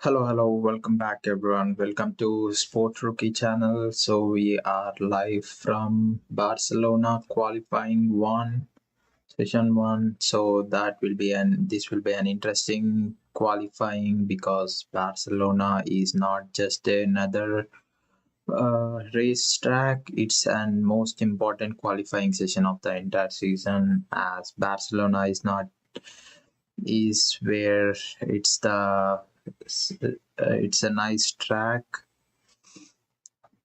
Hello, welcome back everyone. Welcome to Sport Rookie channel. So we are live from Barcelona qualifying one, session one. So this will be an interesting qualifying because Barcelona is not just another race track. It's an most important qualifying session of the entire season as Barcelona is where it's a nice track.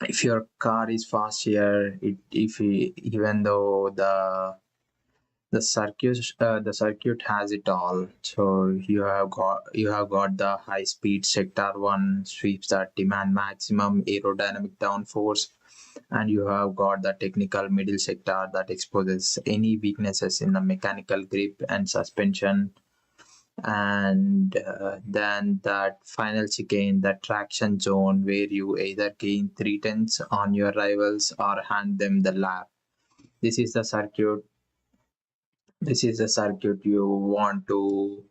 If your car is fast here, even though the circuit has it all. So you have got the high speed sector one sweeps that demand maximum aerodynamic downforce, and you have got the technical middle sector that exposes any weaknesses in the mechanical grip and suspension. And then that final chicane, the traction zone, where you either gain 3 tenths on your rivals or hand them the lap. This is the circuit. This is the circuit you want to.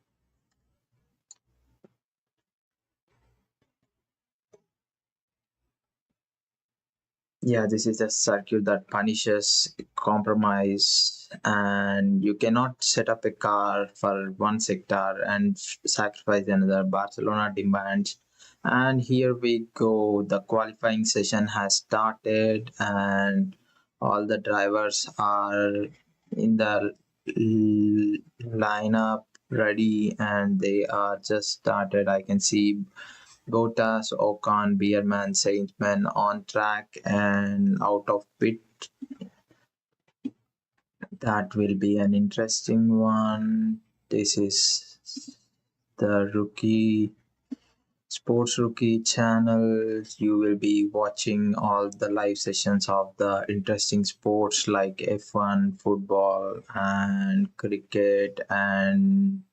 Yeah, this is the circuit that punishes compromise, and you cannot set up a car for one sector and sacrifice another. Barcelona demands. And here we go. The qualifying session has started, and all the drivers are in the lineup ready, and they are just started. I can see Bottas, Ocon, Bierman, Sainzman on track and out of pit. That will be an interesting one. This is the sports rookie channel. You will be watching all the live sessions of the interesting sports like F1, football, and cricket, and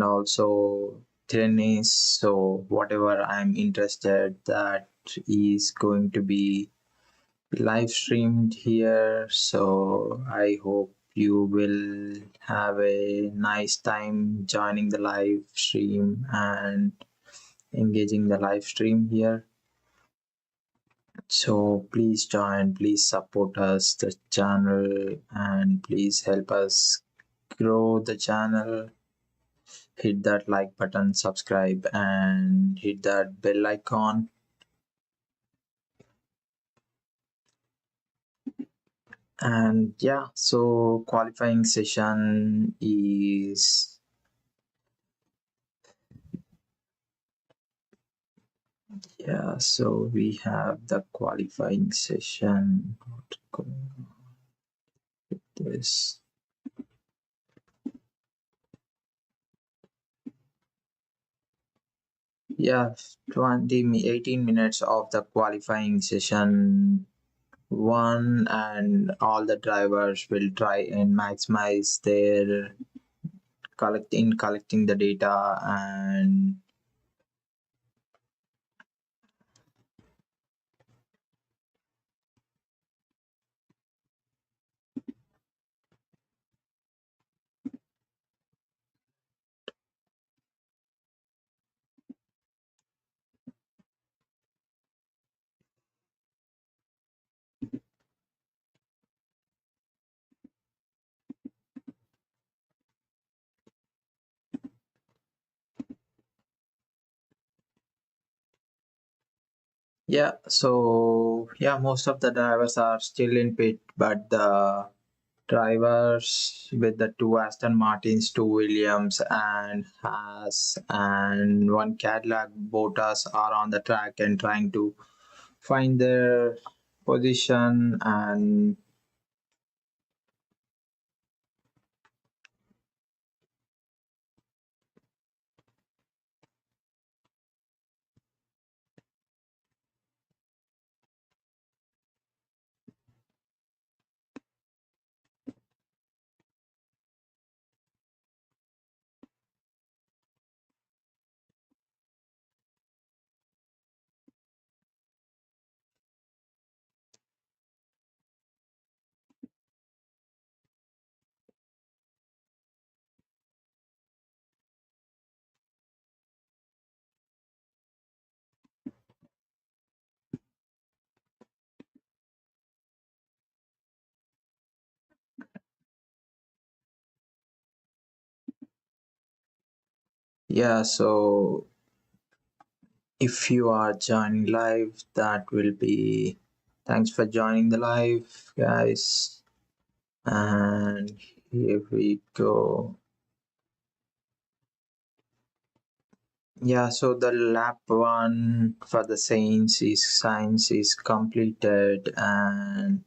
also tennis. So whatever I'm interested, that is going to be live streamed here. So I hope you will have a nice time joining the live stream and engaging the live stream here. So please join, please support us, the channel, and please help us grow the channel. Hit that like button, subscribe, and hit that bell icon. And yeah, so qualifying session is, yeah, so we have the qualifying session. What's going on with this? Yeah, 18 minutes of the qualifying session one, and all the drivers will try and maximize their collecting the data. And yeah, so yeah, most of the drivers are still in pit, but the drivers with the two Aston Martins, two Williams, and Haas, and one Cadillac Bottas are on the track and trying to find their position. And Yeah, so if you are joining live, that will be thanks for joining the live, guys. And here we go. Yeah, so the lap one for the science is completed, and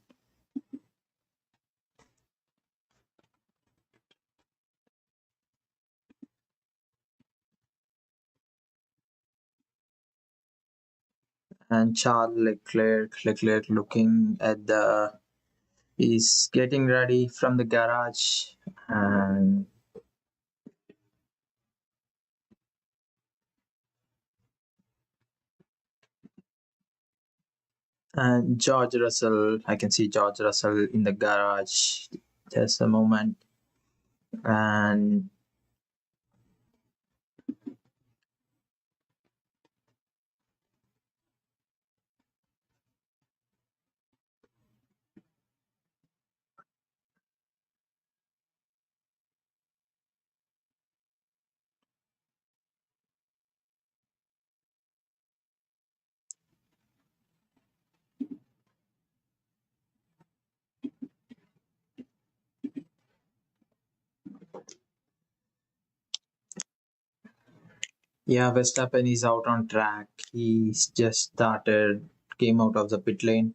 Charles Leclerc looking at the is getting ready from the garage, and George Russell. I can see George Russell in the garage. Just a moment, and yeah, Verstappen is out on track. He's just came out of the pit lane.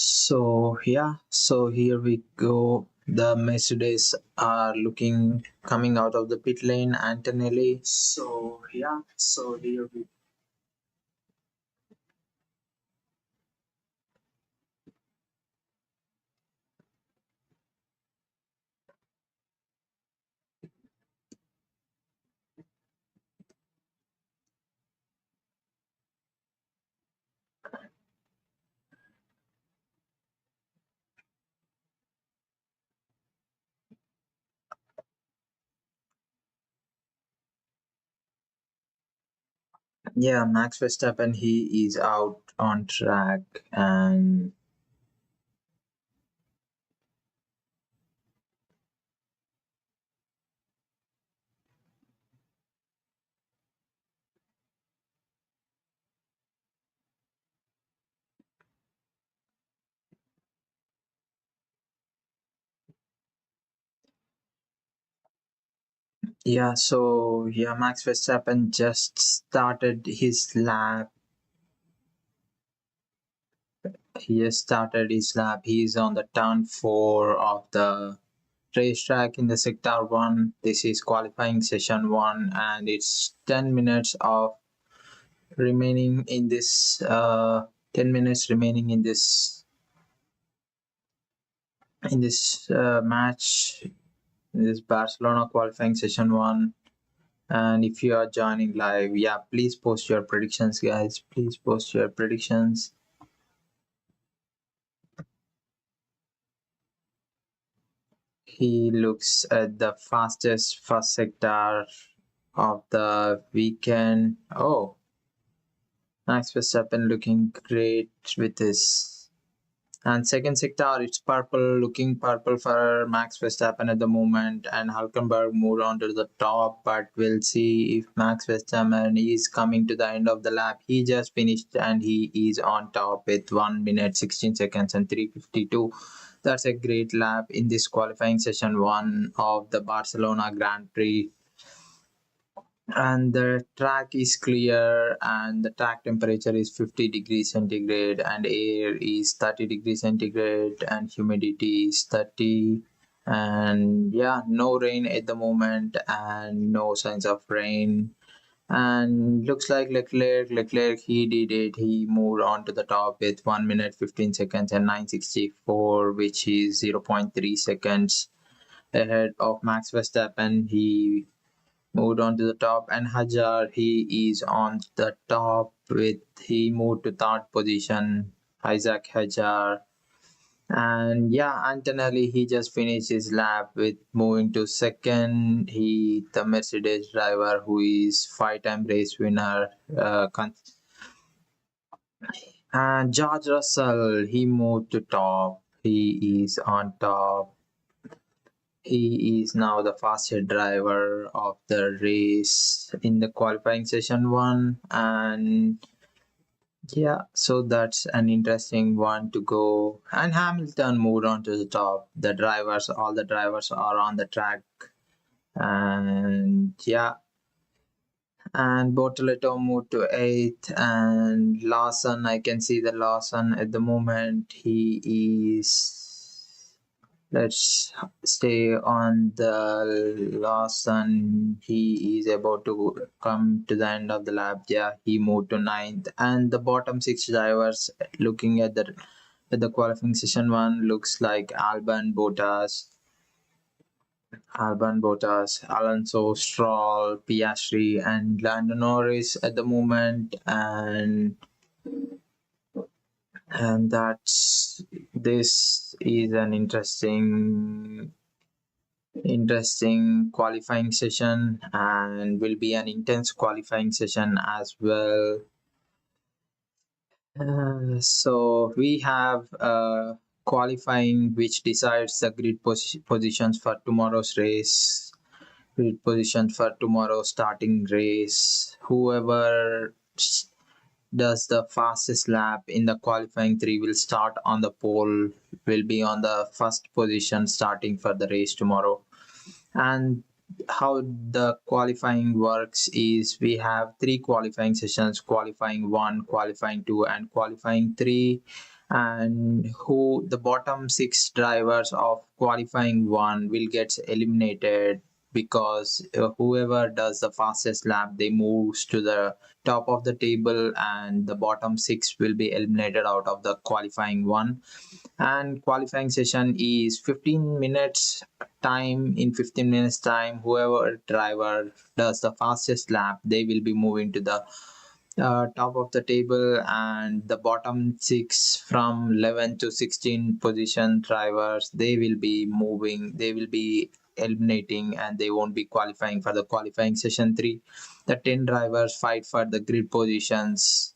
So yeah, so here we go. The Mercedes are looking coming out of the pit lane. Antonelli. So yeah, so here we yeah, Max Verstappen he is out on track, and yeah, so yeah, Max Verstappen just started his lap. He just started his lap. He's on the turn four of the racetrack in the sector one. This is qualifying session one, and it's 10 minutes of remaining in this 10 minutes remaining in this match, in this Barcelona qualifying session one. And if you are joining live, yeah, please post your predictions, guys. Please post your predictions. He looks at the fastest first sector of the weekend. Oh, Max Verstappen looking great with his. And second sector, it's purple, looking purple for Max Verstappen at the moment. And Hulkenberg moved on to the top, but we'll see if Max Verstappen is coming to the end of the lap. He just finished and he is on top with 1 minute 16 seconds and 3:52. That's a great lap in this qualifying session one of the Barcelona Grand Prix, and the track is clear, and the track temperature is 50 degrees centigrade, and air is 30 degrees centigrade, and humidity is 30. And yeah, no rain at the moment, and no signs of rain. And looks like Leclerc he did it. He moved on to the top with 1 minute 15 seconds and 964, which is zero point 0.3 seconds ahead of Max Verstappen. He moved on to the top, and Hajar he is on the top with he moved to third position. Isaac Hajar. And yeah, Antonelli, he just finished his lap with moving to second. The Mercedes driver who is five-time race winner. And George Russell, he moved to top. He is on top. He is now the fastest driver of the race in the qualifying session one. And yeah, so that's an interesting one to go. And Hamilton moved on to the top. All the drivers are on the track. And yeah, and Bortoleto moved to eighth. And Lawson, I can see the Lawson at the moment. He is. Let's stay on the Lawson. He is about to come to the end of the lap. Yeah, he moved to ninth. And the bottom six drivers, looking at the qualifying session one, looks like Alban Bottas, Alonso, Stroll, Piastri, and Lando Norris at the moment. And this is an interesting qualifying session, and will be an intense qualifying session as well. So we have qualifying, which decides the grid positions for tomorrow's race. Grid position for tomorrow's starting race. Whoever does the fastest lap in the qualifying three will start on the pole, will be on the first position starting for the race tomorrow. And how the qualifying works is we have three qualifying sessions: qualifying one, qualifying two, and qualifying three. And who the bottom six drivers of qualifying one will get eliminated, because whoever does the fastest lap, they moves to the top of the table, and the bottom six will be eliminated out of the qualifying one. And qualifying session is 15 minutes time. In 15 minutes time, whoever driver does the fastest lap, they will be moving to the top of the table, and the bottom six from 11 to 16 position drivers, they will be eliminating, and they won't be qualifying for the qualifying session 3. The 10 drivers fight for the grid positions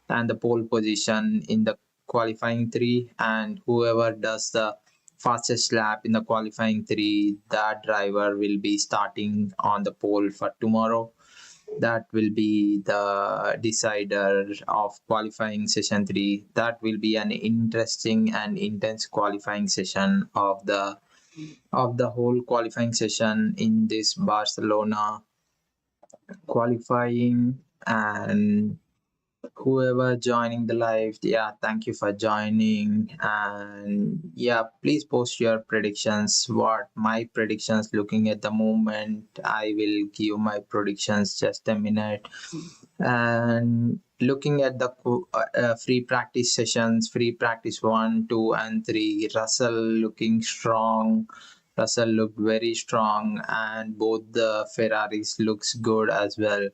and the pole position in the qualifying 3, and whoever does the fastest lap in the qualifying 3, that driver will be starting on the pole for tomorrow. That will be the decider of qualifying session 3. That will be an interesting and intense qualifying session of the whole qualifying session in this Barcelona qualifying. And whoever joining the live, yeah, thank you for joining. And yeah, please post your predictions. What my predictions looking at the moment, I will give my predictions just a minute. And looking at the free practice sessions, free practice 1, 2, and 3, Russell looked very strong, and both the Ferraris looks good as well.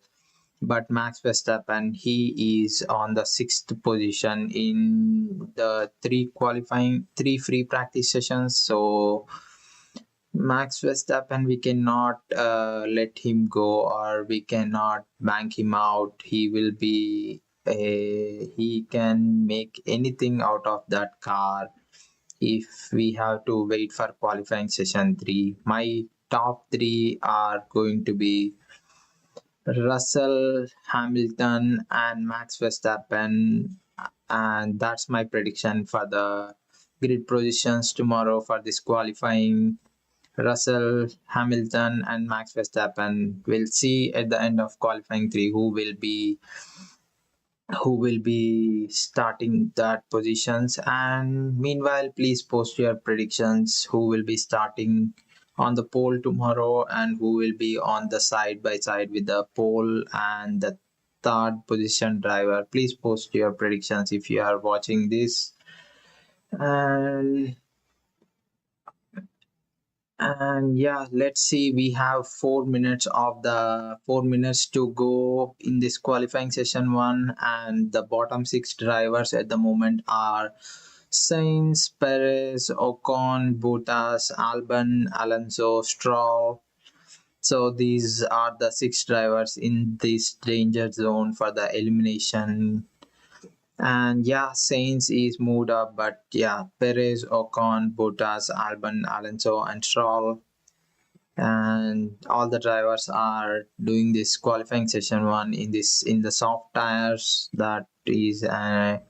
But Max Verstappen, he is on the 6th position in the three free practice sessions. So Max Verstappen, we cannot let him go, or we cannot bank him out. He can make anything out of that car if we have to wait for qualifying session 3. My top 3 are going to be Russell, Hamilton, and Max Verstappen. And that's my prediction for the grid positions tomorrow for this qualifying. Russell, Hamilton, and Max Verstappen. We'll see at the end of qualifying 3 who will be starting that positions. And meanwhile, please post your predictions, who will be starting on the pole tomorrow, and who will be on the side by side with the pole and the third position driver. Please post your predictions if you are watching this. And And yeah, let's see. We have 4 minutes of the 4 minutes to go in this qualifying session one, and the bottom six drivers at the moment are Sainz, Perez, Ocon, Bottas, Albon, Alonso, Stroll. So these are the six drivers in this danger zone for the elimination. And yeah, Sainz is moved up, but yeah, Perez, Ocon, Bottas, Albon, Alonso, and Stroll, and all the drivers are doing this qualifying session one in the soft tires. That is a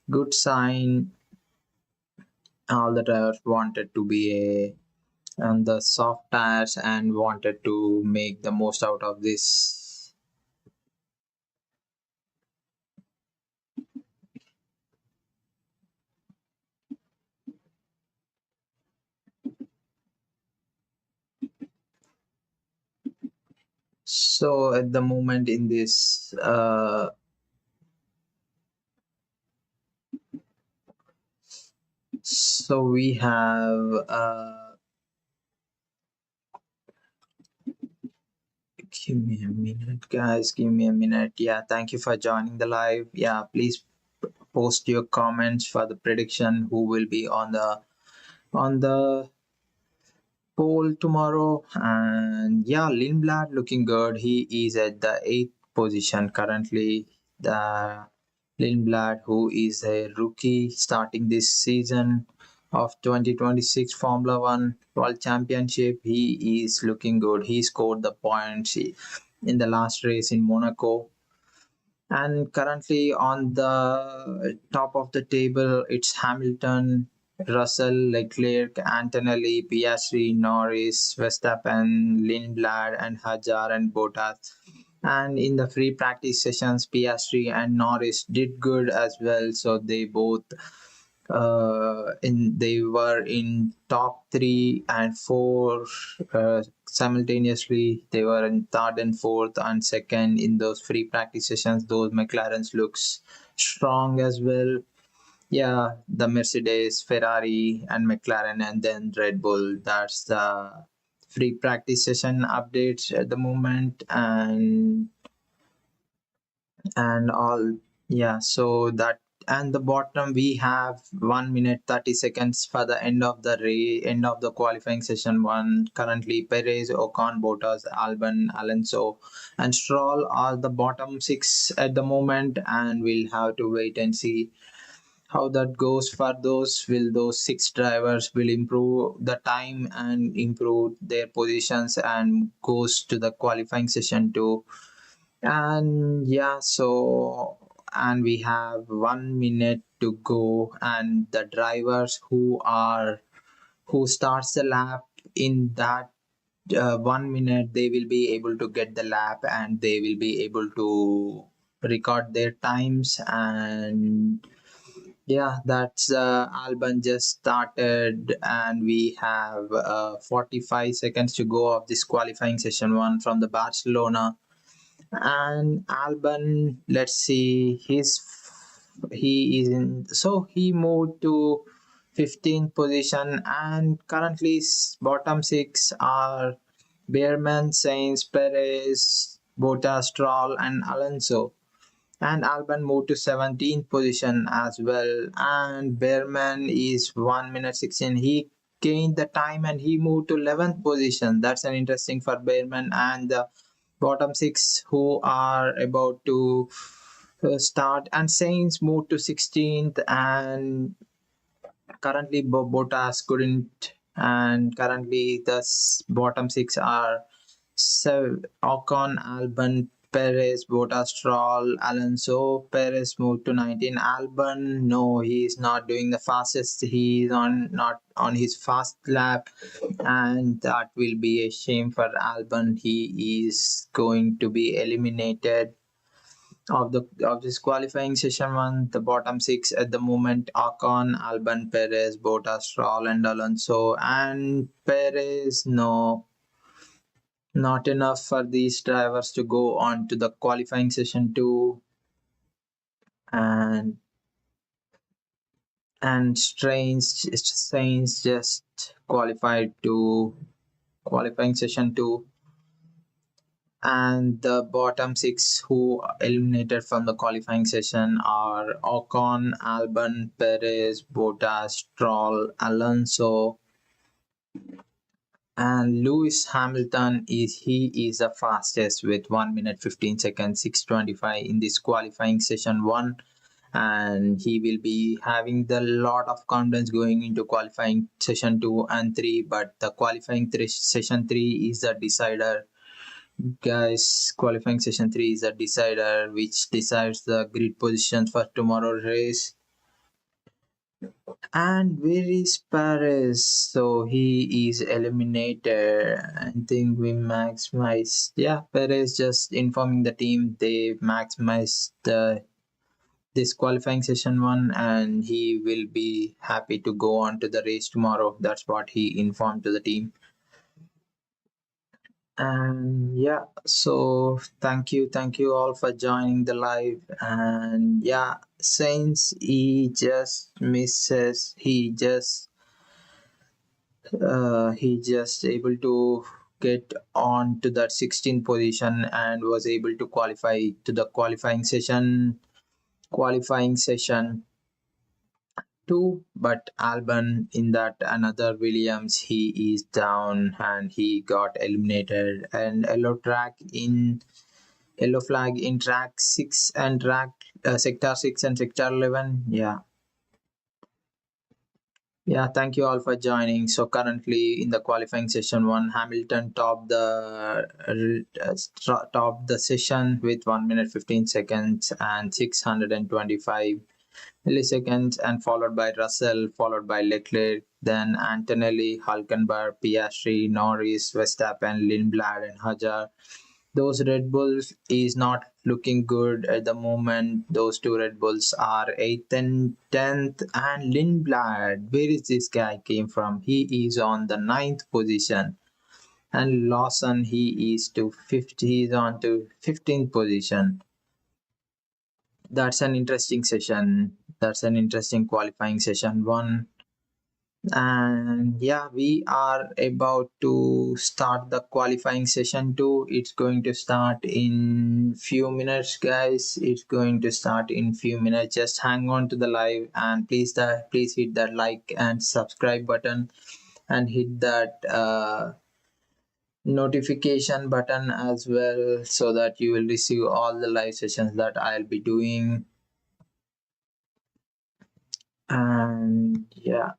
good sign. All the drivers wanted to be on the soft tires and wanted to make the most out of this. So at the moment in this so we have give me a minute, guys. Give me a minute. Yeah, thank you for joining the live. Yeah, please post your comments for the prediction who will be on the poll tomorrow. And yeah, Lindblad looking good. He is at the eighth position currently. The Lindblad, who is a rookie starting this season of 2026 Formula One World Championship, he is looking good. He scored the points in the last race in Monaco. And currently on the top of the table, it's Hamilton, Russell, Leclerc, Antonelli, Piastri, Norris, Verstappen, Lindblad, and Hajar and Bottas. And in the free practice sessions, Piastri and Norris did good as well. So they both they were in top three and four simultaneously. They were in third and fourth and second in those free practice sessions. Those McLarens looks strong as well. Yeah, the Mercedes, Ferrari, and McLaren, and then Red Bull. That's the free practice session updates at the moment, and all. Yeah, so that, and the bottom we have 1 minute 30 seconds for the end of the qualifying session one. Currently Perez, Ocon, Bottas, Albon, Alonso, and Stroll are the bottom six at the moment, and we'll have to wait and see how that goes for those. Will those six drivers will improve the time and improve their positions and goes to the qualifying session two. And yeah, so, and we have 1 minute to go, and the drivers who starts the lap in that 1 minute, they will be able to get the lap and they will be able to record their times. And yeah, that's Albon just started, and we have 45 seconds to go of this qualifying session one from the Barcelona. And Albon, let's see, he is in, so he moved to 15th position, and currently bottom six are Behrman, Sainz, Perez, Bottas, Stroll, and Alonso. And Albon moved to 17th position as well. And Behrman is 1 minute 16. He gained the time and he moved to 11th position. That's an interesting for Behrman. And the bottom six who are about to start, and Saints moved to 16th, and currently Bottas couldn't, and currently the bottom six are Ocon, Albon, Perez, Bottas, Stroll, Alonso. Perez moved to 19. Albon, no, he is not doing the fastest. He is on not on his fast lap, and that will be a shame for Albon. He is going to be eliminated of this qualifying session one. The bottom six at the moment: Ocon, Albon, Perez, Bottas, Stroll, and Alonso. And Perez, no, not enough for these drivers to go on to the qualifying session two. And and Saints just qualified to qualifying session 2, and the bottom 6 who eliminated from the qualifying session are Ocon, Albon, Perez, Bottas, Stroll, Alonso, and Lewis Hamilton. Is the fastest with 1 minute 15 seconds 6:25 in this qualifying session 1, and he will be having the lot of confidence going into qualifying session 2 and 3, but the session 3 is the decider, guys. Qualifying session 3 is the decider which decides the grid position for tomorrow's race. And where is Paris? So he is eliminated. I think we maximize. Yeah, Paris just informing the team they maximize the this qualifying session 1, and he will be happy to go on to the race tomorrow. That's what he informed to the team. And yeah, so thank you all for joining the live. And yeah, since he just able to get on to that 16th position and was able to qualify to the qualifying session 2, but Albon in that another Williams, he is down and he got eliminated. And yellow flag in track 6 and track sector 6 and sector 11. Yeah, thank you all for joining. So currently in the qualifying session 1, Hamilton topped the session with 1 minute 15 seconds and 625 milliseconds, and followed by Russell, followed by Leclerc, then Antonelli, Hulkenberg, Piastri, Norris, Verstappen, Lindblad, and Hajar. Those Red Bulls is not looking good at the moment. Those two Red Bulls are 8th and 10th. And Lindblad, where is this guy came from? He is on the 9th position. And Lawson, he is to 50. He is on to 15th position. That's an interesting session. That's an interesting qualifying session 1. And yeah, we are about to start the qualifying session 2. It's going to start in few minutes, guys. It's going to start in few minutes. Just hang on to the live, and please hit that like and subscribe button, and hit that notification button as well, so that you will receive all the live sessions that I'll be doing. And yeah,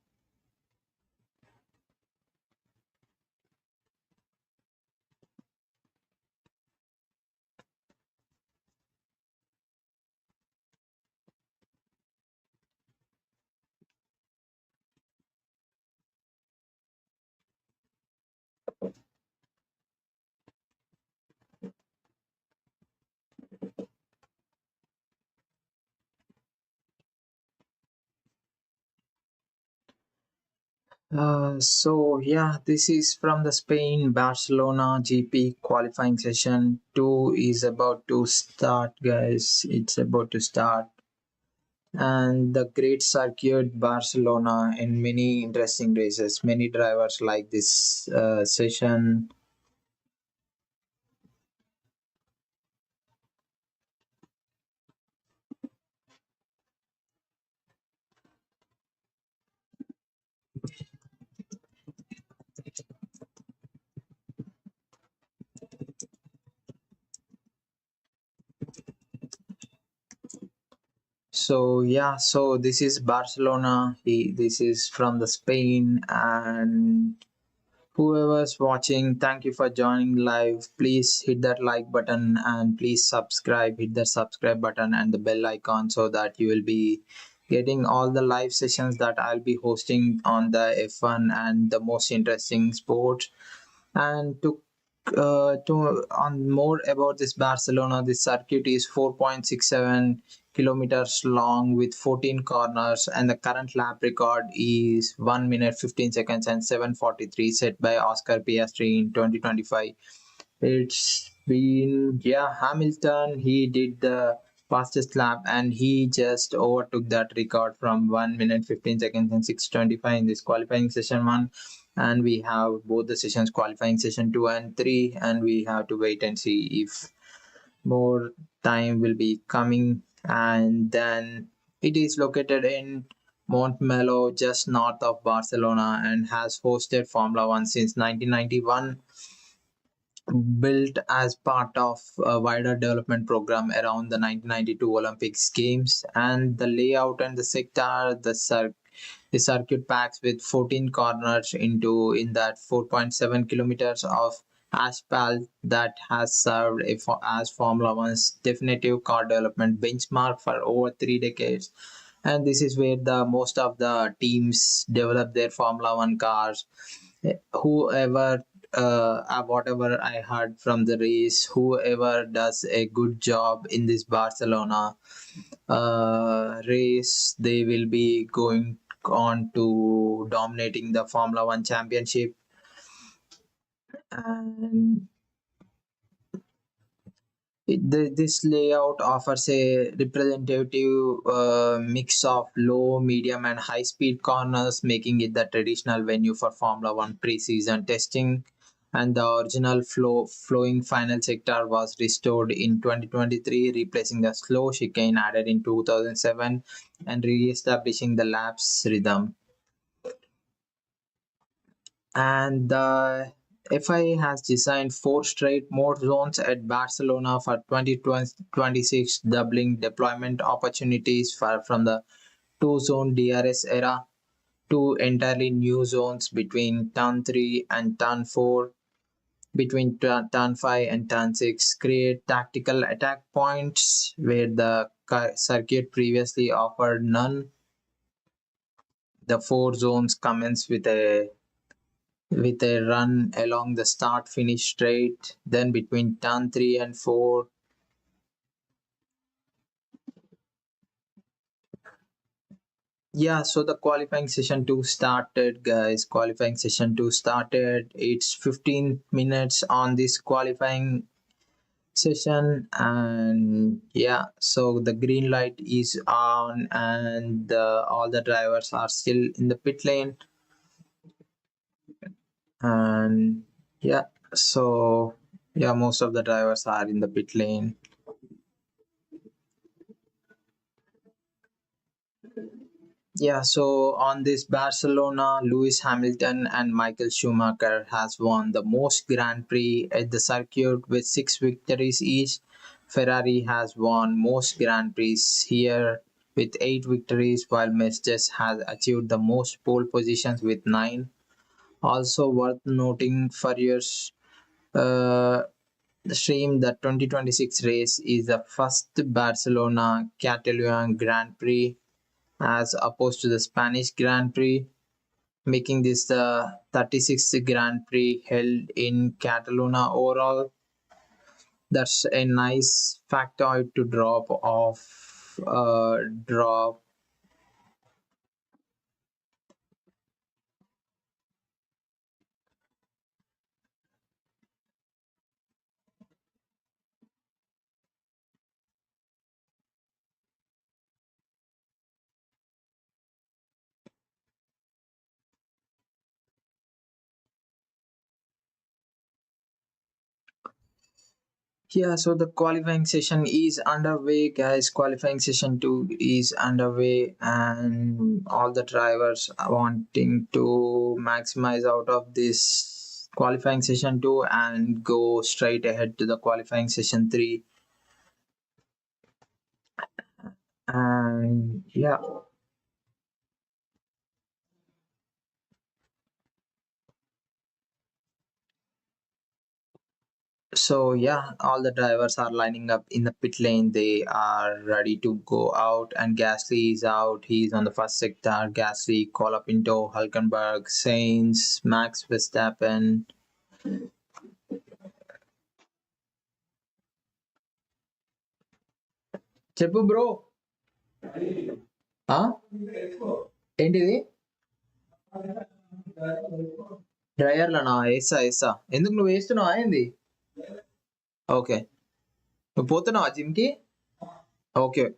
so yeah, this is from the Spain Barcelona GP qualifying session 2 is about to start, guys. It's about to start. And the great circuit Barcelona in many interesting races. Many drivers like this session. So yeah, so this is Barcelona. This is from the Spain. And whoever's watching, thank you for joining live. Please hit that like button, and please subscribe. Hit the subscribe button and the bell icon, so that you will be getting all the live sessions that I'll be hosting on the F1 and the most interesting sports. And to on more about this Barcelona, this circuit is 4.67 kilometers long with 14 corners, and the current lap record is 1 minute 15 seconds and 7:43 set by Oscar Piastri in 2025. It's been, yeah, Hamilton, he did the fastest lap, and he just overtook that record from 1 minute 15 seconds and 6:25 in this qualifying session 1. And we have both the sessions, qualifying session 2 and 3, and we have to wait and see if more time will be coming. And then it is located in Montmeló, just north of Barcelona, and has hosted Formula One since 1991, built as part of a wider development program around the 1992 Olympics Games. And the layout and the sector, the circuit packs with 14 corners into in that 4.7 kilometers of asphalt that has served as Formula One's definitive car development benchmark for over 3 decades. And this is where the most of the teams develop their Formula One cars. Whoever whatever I heard from the race, whoever does a good job in this Barcelona race, they will be going on to dominating the Formula One championship. And this layout offers a representative mix of low, medium, and high speed corners, making it the traditional venue for Formula One pre-season testing. And the original flowing final sector was restored in 2023, replacing the slow chicane added in 2007 and re-establishing the laps rhythm. And the FIA has designed 4 straight mode zones at Barcelona for 2026, doubling deployment opportunities from the two-zone DRS era. Two entirely new zones between Turn 3 and Turn 4, between Turn 5 and Turn 6, create tactical attack points where the circuit previously offered none. The 4 zones commence with a run along the start finish straight, then between turn 3 and 4. Yeah, so the qualifying session 2 started, guys. Qualifying session 2 started. It's 15 minutes on this qualifying session, and yeah, so the green light is on, and all the drivers are still in the pit lane. And yeah, so yeah, most of the drivers are in the pit lane. Yeah, so on this Barcelona, Lewis Hamilton and Michael Schumacher has won the most Grand Prix at the circuit with 6 victories each. Ferrari has won most Grand Prix here with 8 victories, while Mercedes has achieved the most pole positions with 9. Also worth noting for your uh, stream, the 2026 race is the first Barcelona-Catalunya Grand Prix as opposed to the Spanish Grand Prix, making this the 36th Grand Prix held in Catalonia overall. That's a nice factoid to drop. Yeah, so the qualifying session is underway, guys. Qualifying session 2 is underway, and all the drivers are wanting to maximize out of this qualifying session 2 and go straight ahead to the qualifying session 3. And yeah, so yeah, all the drivers are lining up in the pit lane. They are ready to go out, and Gasly is out. He's on the first sector. Gasly, Colapinto, Hulkenberg, Sainz, Max Verstappen. చెప్పు bro. ఆ? ఏంటిది? డ్రైయర్లనా? వేస్తా వేస్తా. ఎందుకు నువ్వు వేస్తున్నావా ఏంది? Okay. నువ్వు పోతున్నావా జిమ్కి? Okay.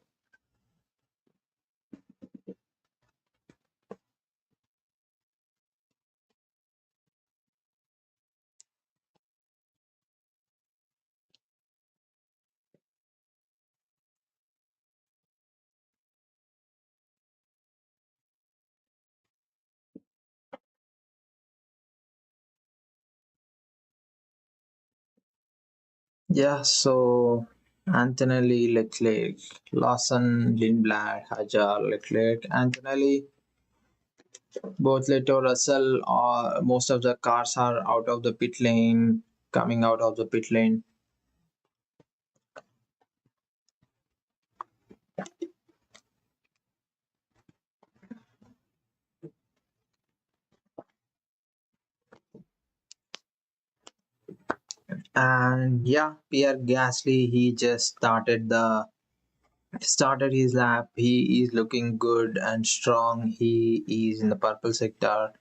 Yeah, so Antonelli, Leclerc, Lawson, Lindblad, Hajar, Leclerc, Antonelli, both Leto, Russell, most of the cars are out of the pit lane, coming out of the pit lane. And yeah, Pierre Gasly, he just started his lap. He is looking good and strong. He is in the purple sector.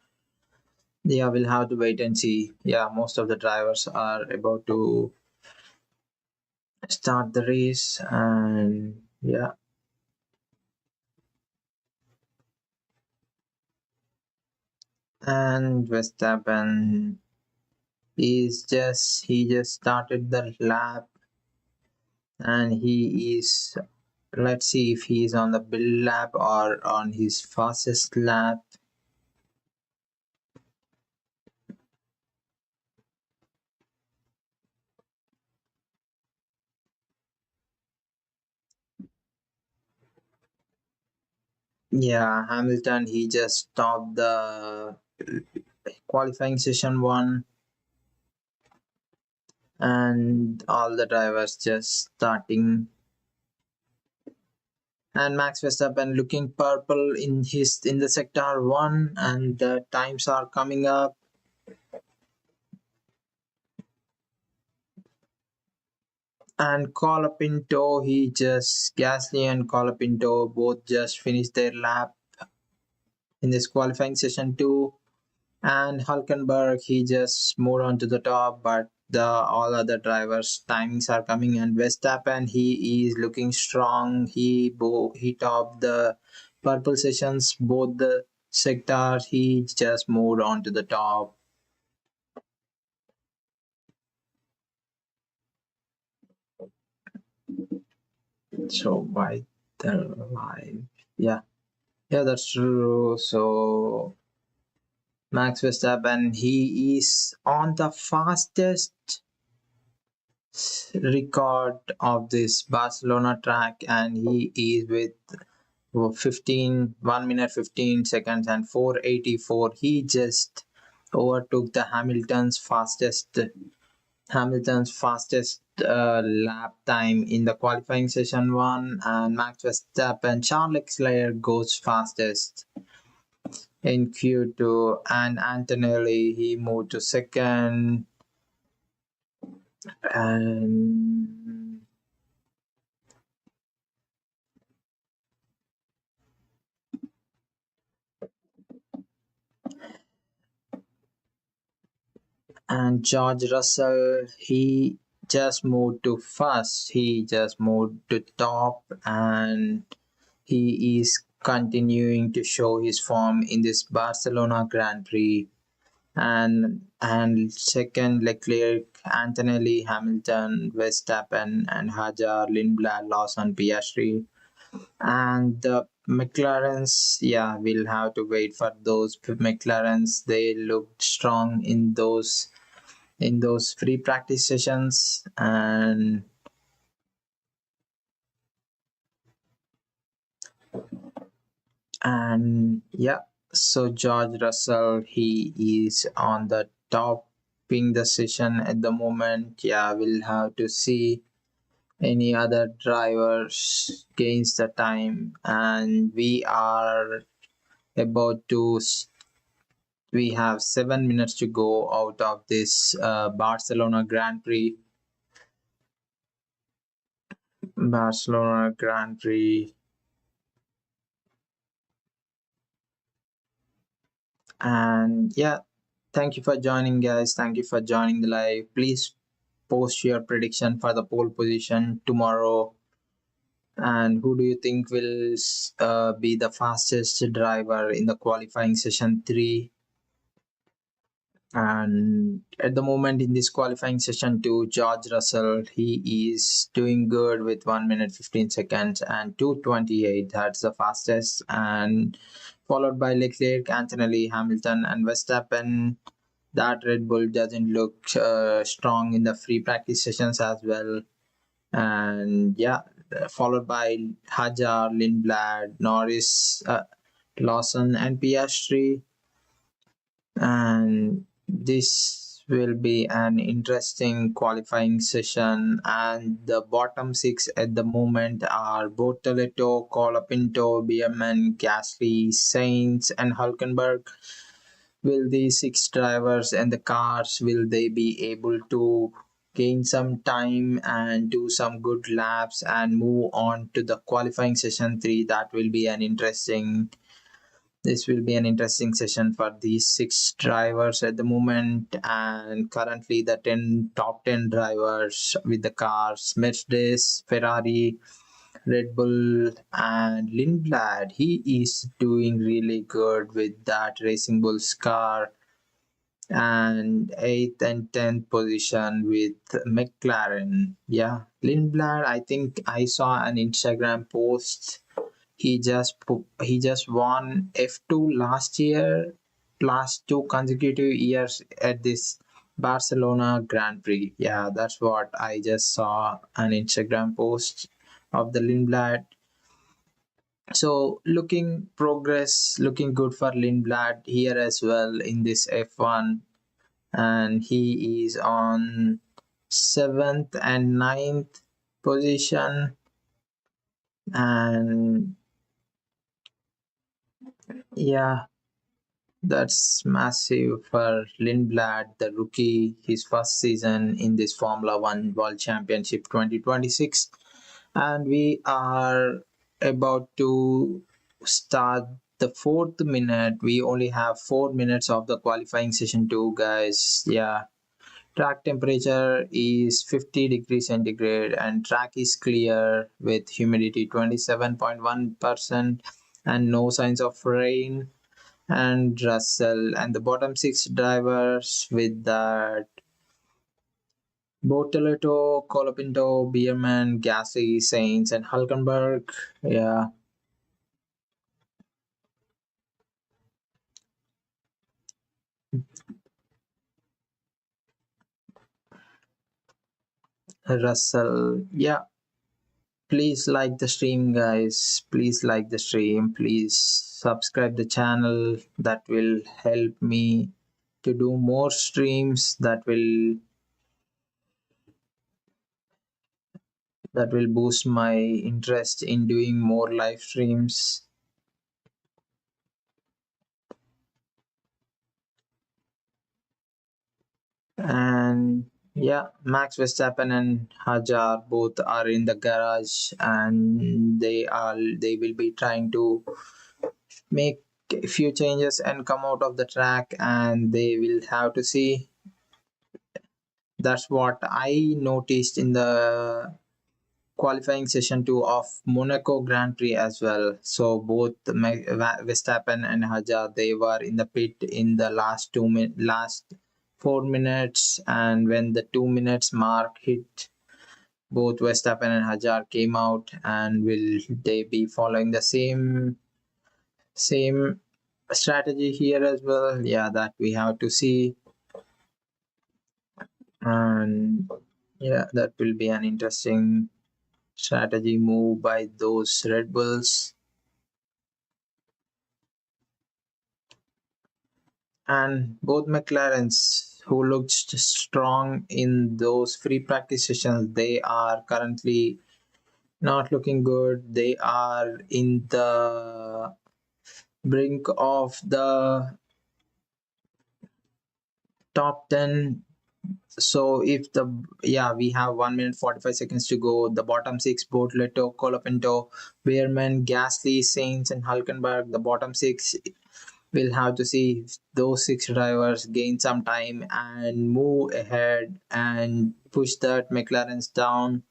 Yeah, we'll have to wait and see. Yeah, most of the drivers are about to start the race, and yeah, and Verstappen he just started the lap, and he is, let's see if he is on the build lap or on his fastest lap. Yeah, Hamilton, he just stopped the qualifying session one, and all the drivers just starting. And Max Verstappen looking purple in the sector one, and the times are coming up. And Colapinto, he just Gasly and Colapinto both just finished their lap in this qualifying session two. And Hulkenberg, he just moved on to the top, but the all other drivers' timings are coming. And Verstappen, he is looking strong. He topped the purple sessions, both the sectors. He just moved on to the top. So why the live? Yeah, yeah, that's true. So Max Verstappen, he is on the fastest record of this Barcelona track, and he is with 1 minute 15 seconds and 484. He just overtook the Hamilton's fastest lap time in the qualifying session one, and Max Verstappen, Charles Leclerc goes fastest in Q2, and Antonelli, he moved to second, and George Russell, he just moved to first. He just moved to top, and he is continuing to show his form in this Barcelona Grand Prix. And second, Leclerc, Antonelli, Hamilton, Verstappen, and Hajar, Lindblad, Lawson, Piastri. And the McLarens, yeah, we'll have to wait for those McLarens. They looked strong in those free practice sessions, and yeah, so George Russell, he is on the topping the session at the moment. Yeah, we'll have to see any other drivers gains the time, and about to we have 7 minutes to go out of this Barcelona Grand Prix. Barcelona Grand Prix. And yeah, thank you for joining, guys. Thank you for joining the live. Please post your prediction for the pole position tomorrow. And who do you think will be the fastest driver in the qualifying session 3? And at the moment in this qualifying session 2, George Russell, he is doing good with 1 minute 15 seconds and 2:28. That's the fastest. And followed by Leclerc, Antonelli, Hamilton, and Verstappen. That Red Bull doesn't look strong in the free practice sessions as well. And yeah, followed by Hajar, Lindblad, Norris, Lawson, and Piastri. And this will be an interesting qualifying session. And the bottom six at the moment are Bortoleto, Colapinto, Bierman, Gasly, Sainz, and Hulkenberg. Will these six drivers and the cars, will they be able to gain some time and do some good laps and move on to the qualifying session 3? That will be an interesting, this will be an interesting session for these six drivers at the moment. And currently the 10 top 10 drivers with the cars: Mercedes, Ferrari, Red Bull, and Lindblad. He is doing really good with that Racing Bulls car. And 8th and 10th position with McLaren. Yeah, Lindblad, I think I saw an Instagram post. He just won F2 last year, last 2 consecutive years at this Barcelona Grand Prix. Yeah, that's what I just saw an Instagram post of the Lindblad. So looking good for Lindblad here as well in this F1. And he is on 7th and 9th position. And yeah, that's massive for Lindblad, the rookie, his first season in this Formula One World Championship 2026. And we are about to start the 4th minute. We only have 4 minutes of the qualifying session 2, guys. Yeah, track temperature is 50 degrees centigrade and track is clear with humidity 27.1% and no signs of rain. And Russell and the bottom six drivers with that: Bortoleto, Colapinto, Bierman, Gasly, Sainz, and Hulkenberg. Yeah, Russell. Yeah, please like the stream, guys. Please like the stream. Please subscribe the channel. That will help me to do more streams. That will boost my interest in doing more live streams. And yeah, Max Verstappen and Hajar both are in the garage, and they will be trying to make a few changes and come out of the track, and they will have to see. That's what I noticed in the qualifying session 2 of Monaco Grand Prix as well. So both Verstappen and Hajar, they were in the pit in the last 4 minutes, and when the 2 minutes mark hit, both Verstappen and Hajar came out. And will they be following the same strategy here as well? Yeah, that we have to see. And yeah, that will be an interesting strategy move by those Red Bulls. And both McLarens, who looked strong in those free practice sessions, they are currently not looking good. They are in the brink of the top 10. So if the, yeah, we have 1 minute 45 seconds to go. The bottom six: Bortoleto, Colapinto, Beerman, Gasly, Sainz, and Hulkenberg. The bottom six, we'll have to see if those six drivers gain some time and move ahead and push that McLaren's down.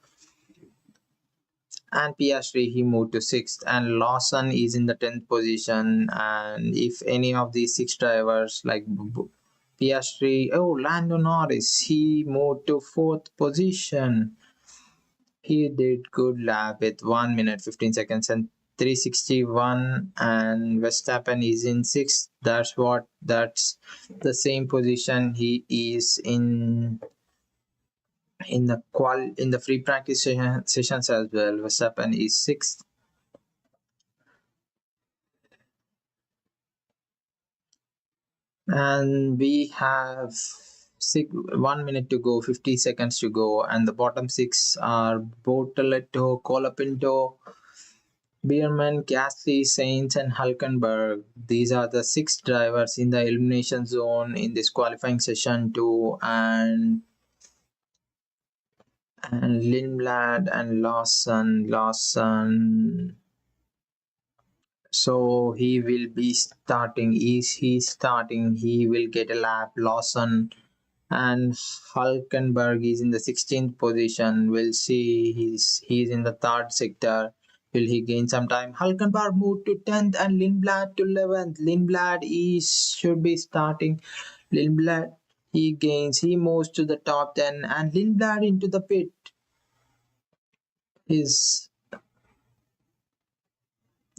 And Piastri he moved to sixth, and Lawson is in the 10th position. And if any of these six drivers like Piastri, oh Lando Norris, he moved to fourth position. He did good lap with 1 minute 15 seconds and 361, and Verstappen is in sixth. That's the same position he is in the free practice sessions as well. Verstappen is sixth. And we have 1 minute to go, 50 seconds to go, and the bottom six are Bortoletto, Colapinto, Bierman, Gasly, Sainz, and Hulkenberg. These are the six drivers in the elimination zone in this qualifying session two, and Lindblad and Lawson. So he will be starting. Is he starting? He will get a lap. Lawson and Hulkenberg is in the 16th position. We'll see. He's in the third sector. Will he gain some time? Hulkenberg moved to 10th and Lindblad to 11th. Lindblad should be starting. Lindblad he moves to the top 10 and Lindblad into the pit. Is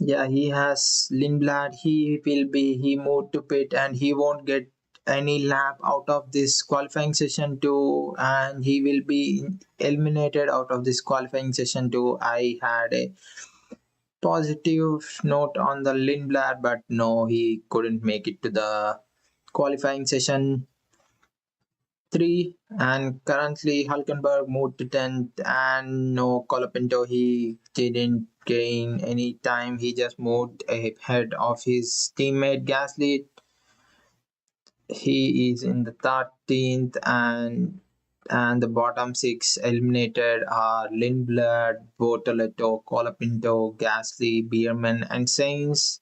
Yeah, he has Lindblad. He moved to pit and he won't get any lap out of this qualifying session two, and he will be eliminated out of this qualifying session two. I had a positive note on the Lindblad, but no, he couldn't make it to the qualifying session three, and currently Hulkenberg moved to 10th, and no Colapinto, he didn't gain any time. He just moved ahead of his teammate Gasly. He is in the 13th, and the bottom six eliminated are Lindblad, Bortoletto, Colapinto, Gasly, Bierman, and Sainz.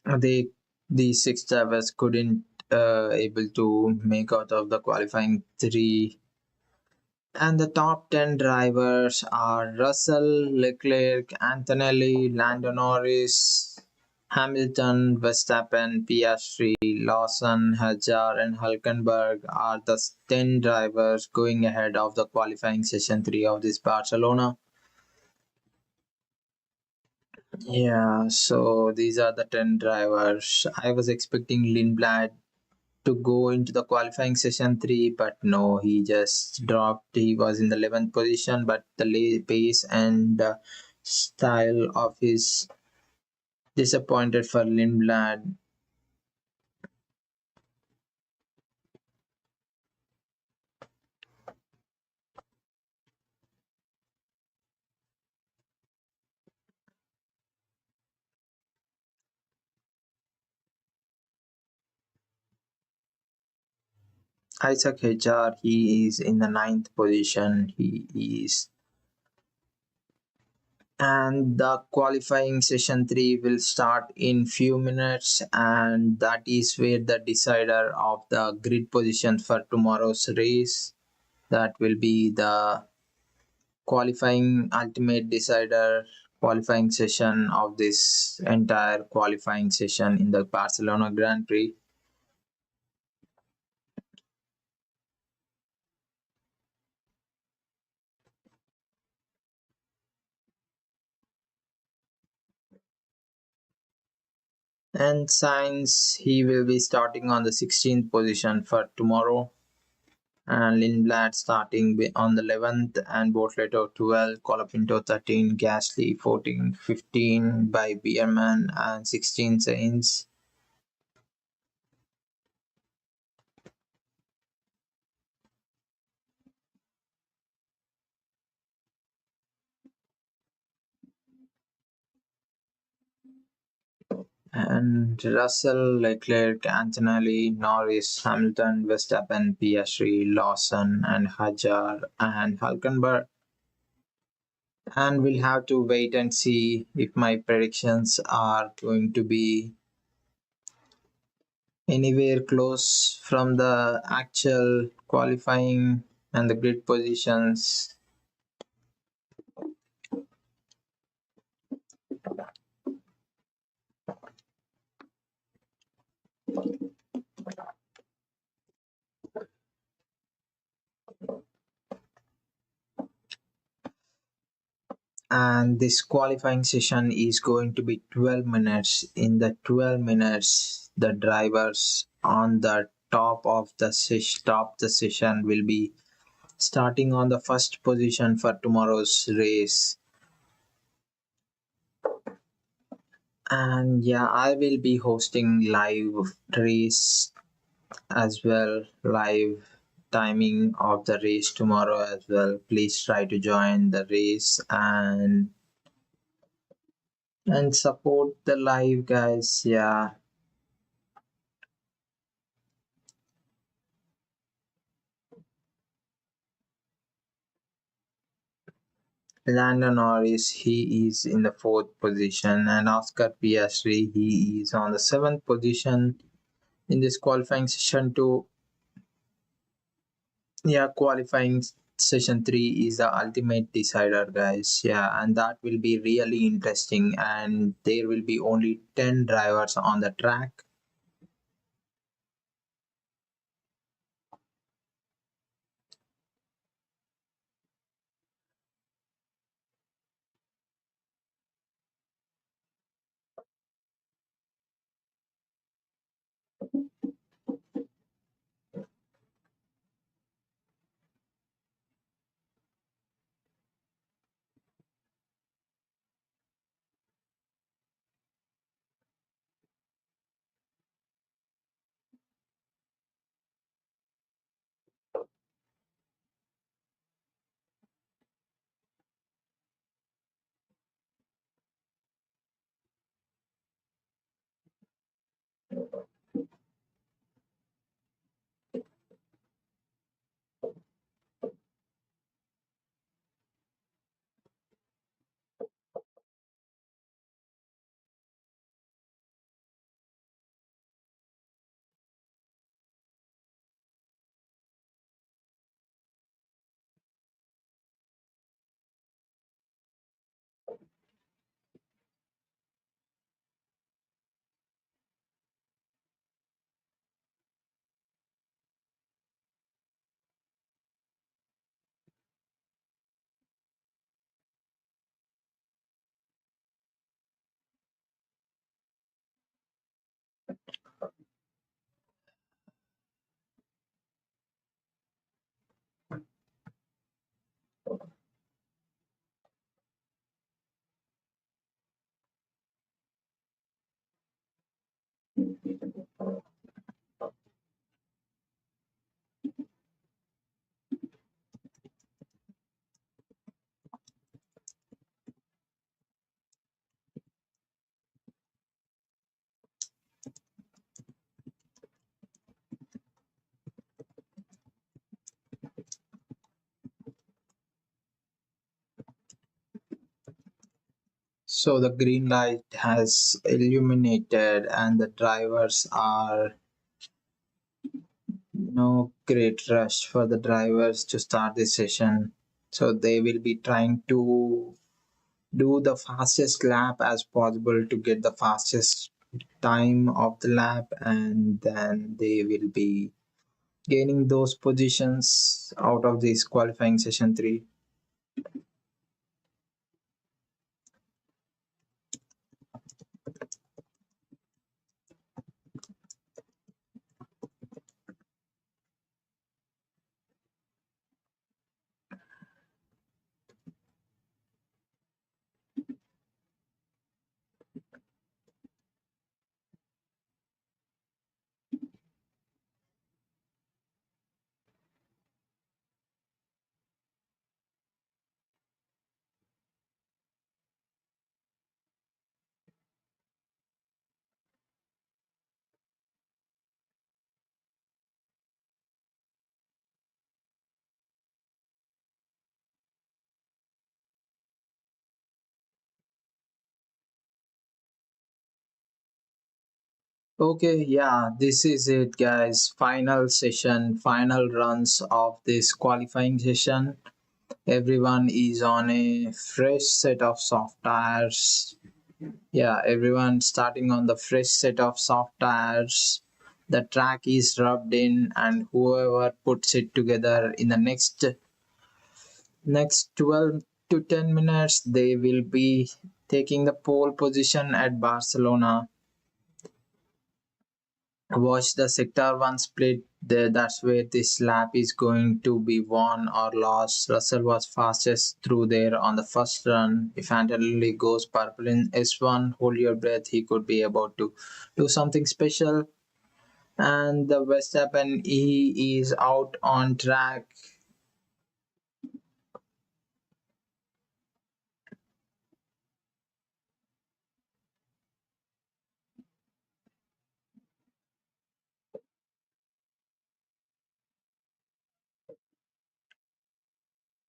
They These six drivers couldn't able to make out of the qualifying three, and the top 10 drivers are Russell, Leclerc, Antonelli, Lando Norris, Hamilton, Verstappen, Piastri, Lawson, Hadjar, and Hulkenberg are the 10 drivers going ahead of the qualifying session 3 of this Barcelona. Yeah, so these are the 10 drivers. I was expecting Lindblad to go into the qualifying session 3, but no, he just dropped. He was in the 11th position, but the pace and style of his disappointed for Lindblad. Isaac Hejar, he is in the 9th position. He is, and the qualifying session 3 will start in few minutes, and that is where the decider of the grid position for tomorrow's race, that will be the qualifying ultimate decider qualifying session of this entire qualifying session in the Barcelona Grand Prix. And Sainz, he will be starting on the 16th position for tomorrow, and Lindblad starting on the 11th, and Bortoletto 12, Colapinto 13, Gasly 14, 15 by Bierman, and 16 Sainz. And Russell, Leclerc, Antonelli, Norris, Hamilton, Verstappen, Piastri, Lawson, and Hadjar, and Hulkenberg. And we'll have to wait and see if my predictions are going to be anywhere close from the actual qualifying and the grid positions. And this qualifying session is going to be 12 minutes. In the 12 minutes, the drivers on the top the session will be starting on the first position for tomorrow's race. And yeah, I will be hosting live race as well, live timing of the race tomorrow as well. Please try to join the race and support the live guys. Yeah, Lando Norris, he is in the fourth position, and Oscar Piastri, he is on the seventh position in this qualifying session two. Yeah, qualifying session three is the ultimate decider, guys. Yeah, and that will be really interesting. And there will be only 10 drivers on the track. So the green light has illuminated, and the drivers are no great rush for the drivers to start this session. So they will be trying to do the fastest lap as possible to get the fastest time of the lap, and then they will be gaining those positions out of this qualifying session 3. Okay, yeah, this is it, guys. Final session, final runs of this qualifying session. Everyone is on a fresh set of soft tires. Yeah, everyone starting on the fresh set of soft tires. The track is rubbed in, and whoever puts it together in the next 12 to 10 minutes, they will be taking the pole position at Barcelona. Watch the sector 1 split there. That's where this lap is going to be won or lost. Russell was fastest through there on the first run. If Antonelli goes purple in S1, hold your breath, he could be about to do something special. And the Verstappen, he is out on track.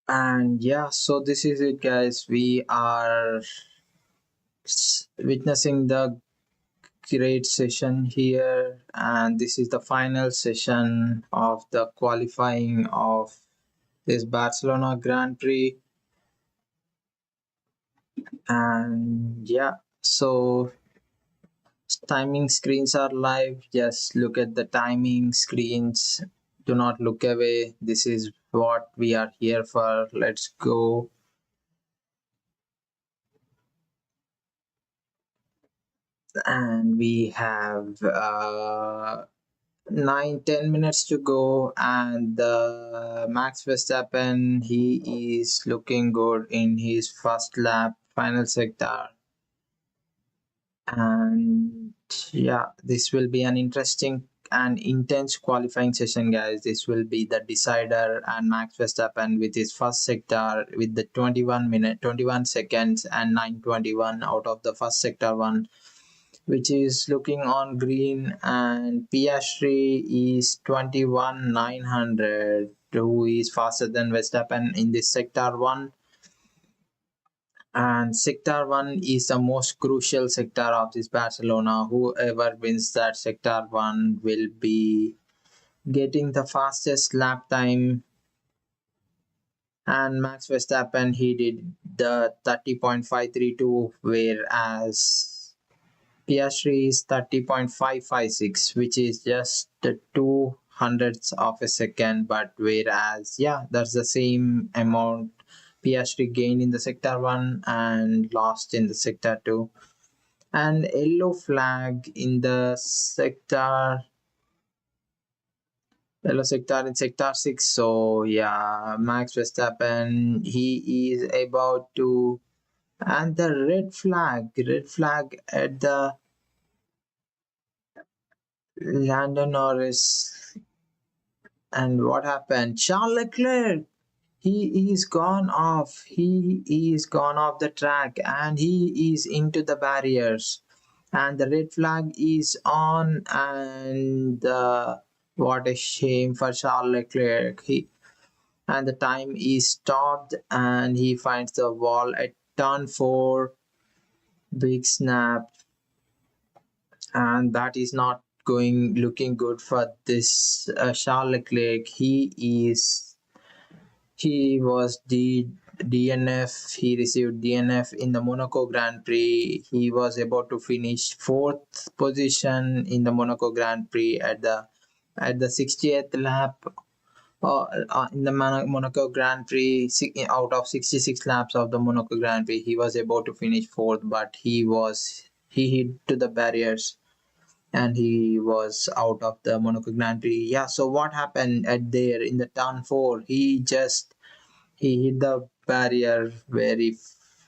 And yeah, so this is it, guys. We are witnessing the great session here, and this is the final session of the qualifying of this Barcelona Grand Prix. And yeah, so timing screens are live. Just look at the timing screens, do not look away. This is what we are here for. Let's go. And we have 9-10 minutes to go, and Max Verstappen, he is looking good in his first lap final sector. And yeah, this will be an interesting and intense qualifying session, guys. This will be the decider, and Max Verstappen with his first sector with the 21 seconds and 9:21 out of the first sector one, which is looking on green, and Piastri is 21,900, who is faster than Verstappen in this sector 1. And sector 1 is the most crucial sector of this Barcelona. Whoever wins that sector 1 will be getting the fastest lap time. And Max Verstappen, he did the 30.532, whereas Piastri is 30.556, which is just the 200ths of a second. But whereas, yeah, that's the same amount Piastri gained in the sector 1 and lost in the sector 2. And yellow flag in the yellow sector in sector 6. So, yeah, Max Verstappen, he is about to. And the red flag at the Lando Norris. And what happened? Charles Leclerc, he is gone off. He is gone off the track, and he is into the barriers. And the red flag is on, and what a shame for Charles Leclerc. And the time is stopped, and he finds the wall at turn 4. Big snap, and that is not going looking good for this Charles Leclerc. He was DNF. He received DNF in the Monaco Grand Prix. He was able to finish fourth position in the Monaco Grand Prix at the 60th lap. In the Monaco Grand Prix, out of 66 laps of the Monaco Grand Prix, he was able to finish fourth, but he hit to the barriers, and he was out of the Monaco Grand Prix. Yeah, so what happened at there in the turn 4? He hit the barrier very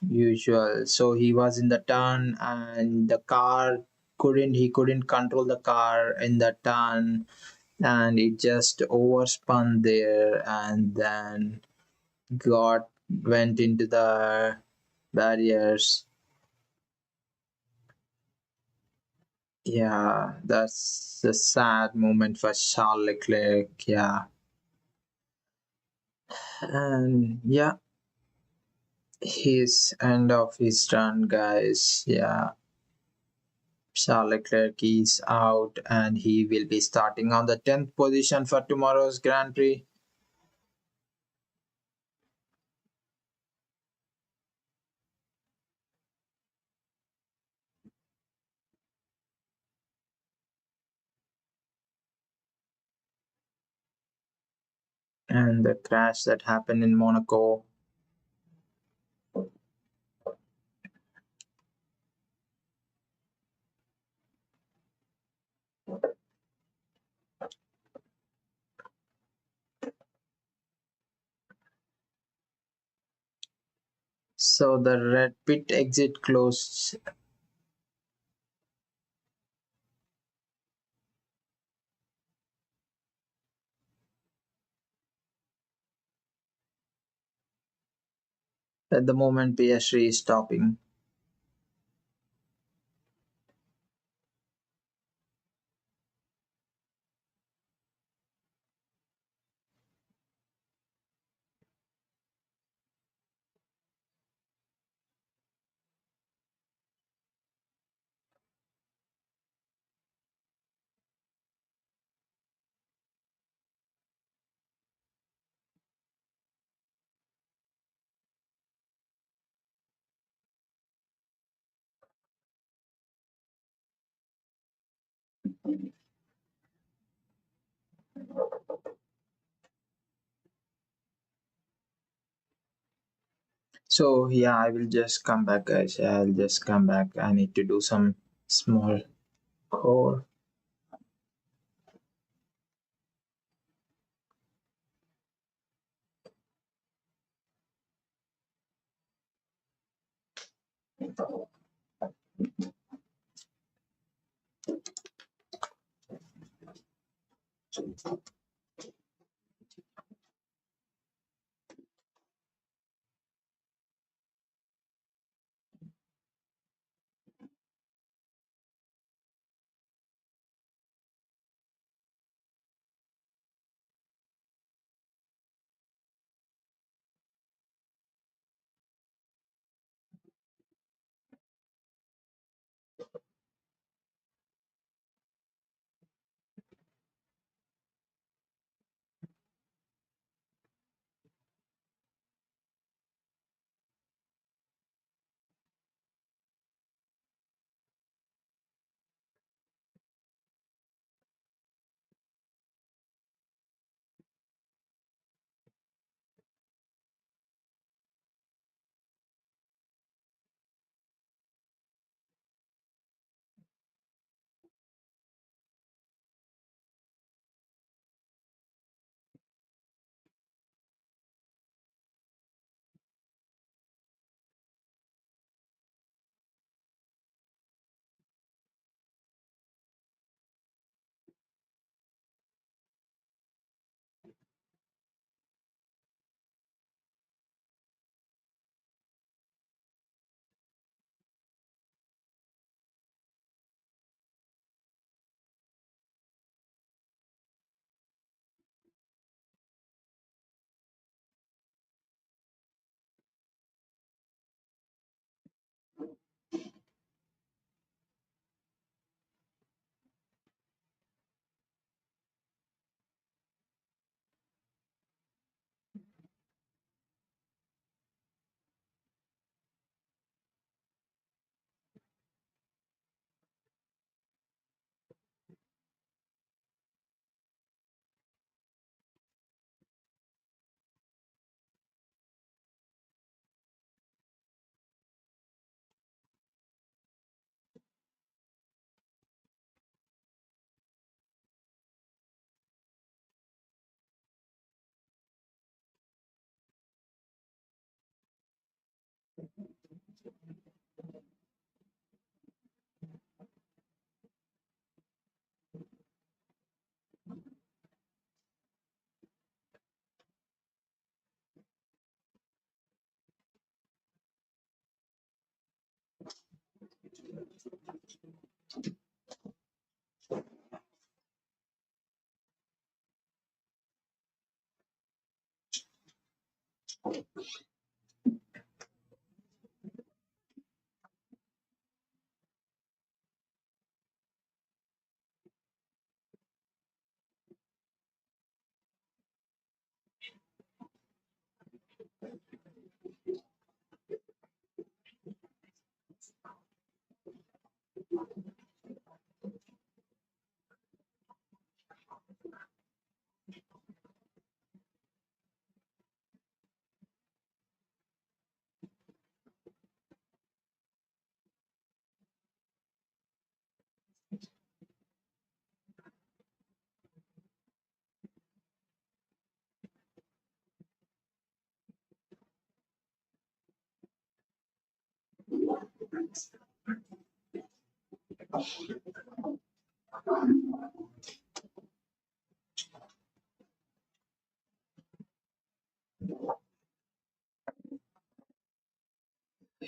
usual. So he was in the turn, and the car couldn't control the car in the turn, and it just overspun there, and then got went into the barriers. Yeah, that's a sad moment for Charles Leclerc. Yeah, and yeah, his end of his run, guys. Yeah, Charles Leclerc is out and he will be starting on the 10th position for tomorrow's Grand Prix. And the crash that happened in Monaco. So the red pit exit closed. At the moment, Piastri is stopping. So yeah, I will just come back, guys. I'll just come back. I need to do some small core.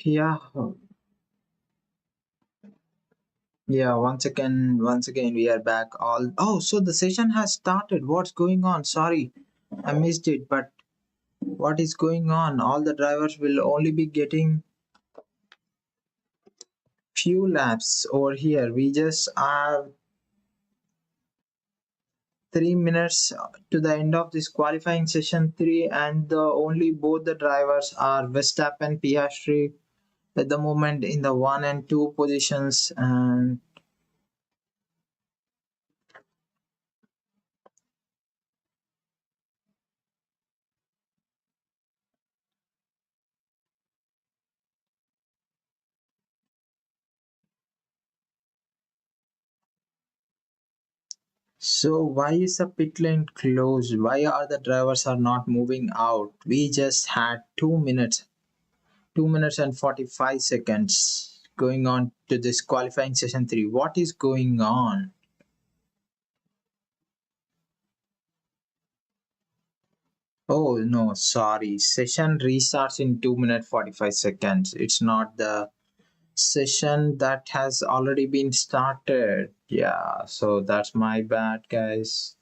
Yeah, yeah. Once again, we are back. All oh, so the session has started. What's going on? Sorry, I missed it. But what is going on? All the drivers will only be getting few laps over here. We just have 3 minutes to the end of this qualifying session three, and the only both the drivers are Verstappen, Piastri at the moment in the one and two positions. And so why is the pit lane closed? Why are the drivers are not moving out? We just had 2 minutes, 2 minutes and 45 seconds going on to this qualifying session three. What is going on? Oh no, sorry. Session restarts in 2 minutes 45 seconds. It's not the session that has already been started. Yeah, so that's my bad, guys.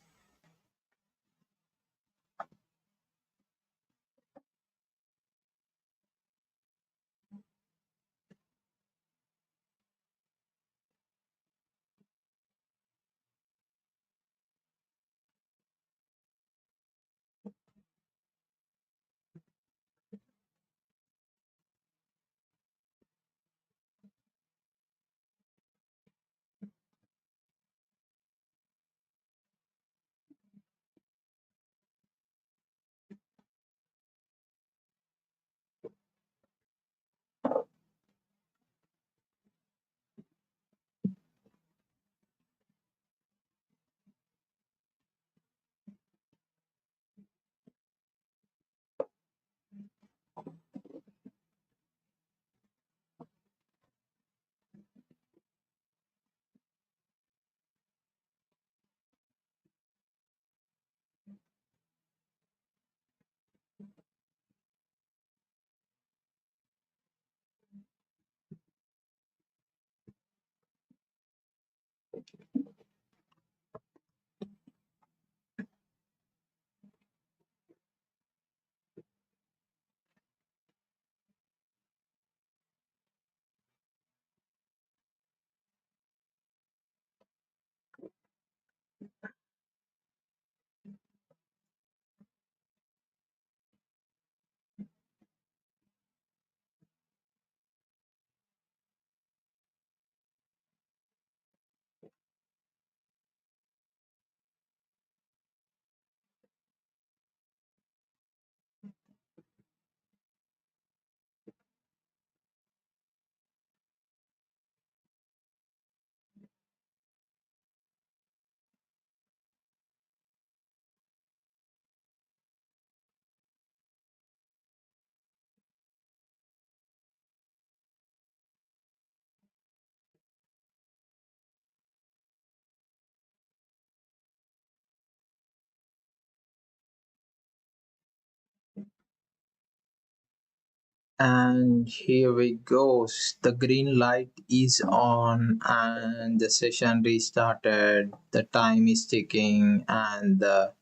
And here we go. The green light is on, and the session restarted. The time is ticking, and the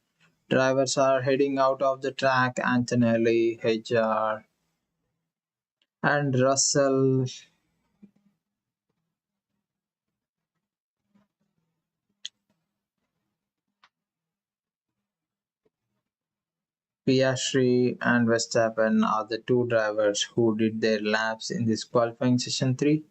drivers are heading out of the track. Antonelli, HR, and Russell. Piastri and Verstappen are the two drivers who did their laps in this qualifying session 3.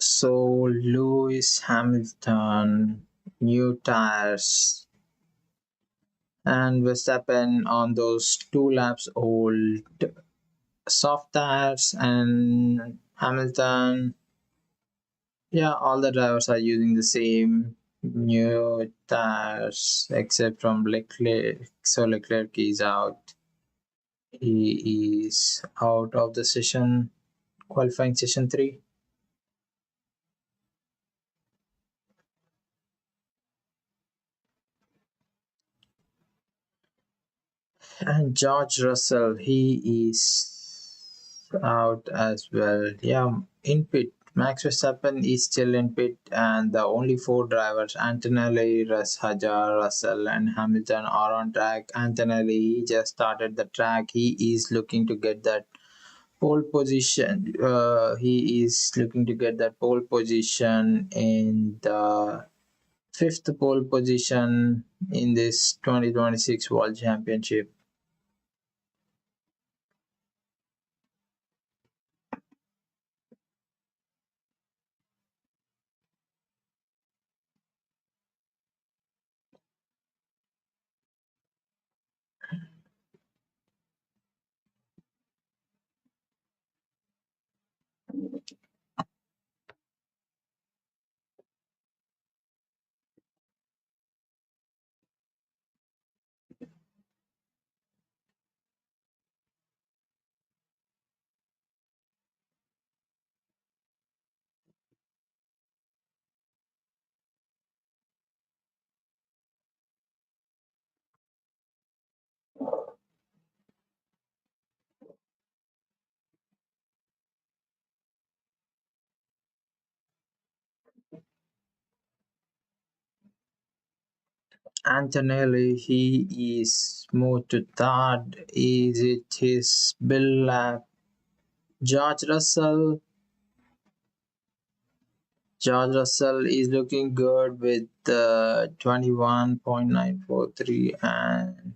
So Lewis Hamilton, new tires, and Verstappen on those 2 laps old soft tires, and Hamilton. Yeah, all the drivers are using the same. new tires except from Leclerc. So Leclerc is out. He is out of the session, qualifying session 3. And George Russell, he is out as well. Yeah, in pit. Max Verstappen is still in pit, and the only four drivers, Antonelli, Hajar, Russell, and Hamilton, are on track. Antonelli, he just started the track. He is looking to get that pole position. He is looking to get that pole position in the fifth pole position in this 2026 World Championship. Antonelli, he is moved to third. Is it his Bill lap? George Russell. George Russell is looking good with 21.943 and